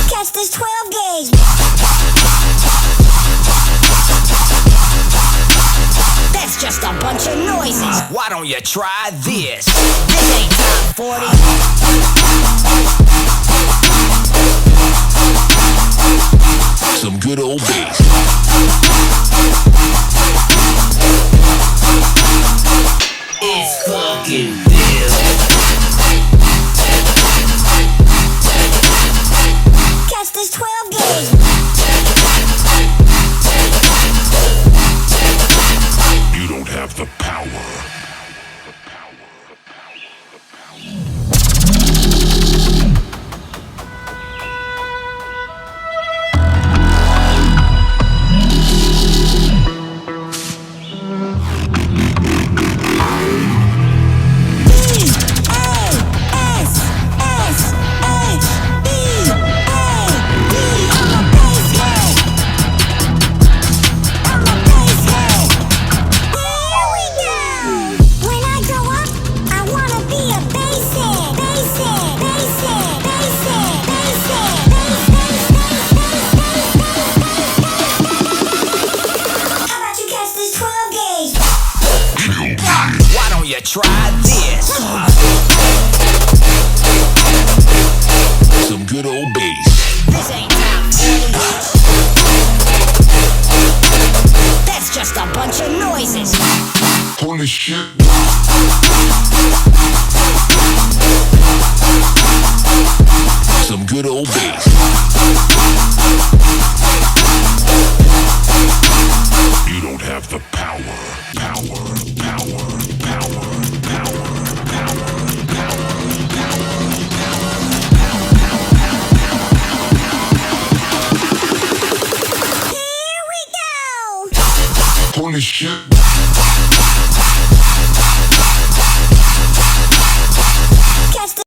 Catch this 12 gauge. That's just a bunch of noises. Why don't you try this? This ain't top 40. Some good old bass. It's fucking real. Catch this 12 gauge. You don't have the power. Try this. Some good old bass. This ain't top 40. That's just a bunch of noises. Holy shit. Some good old bass. You don't have the power. Here we go. Holy shit.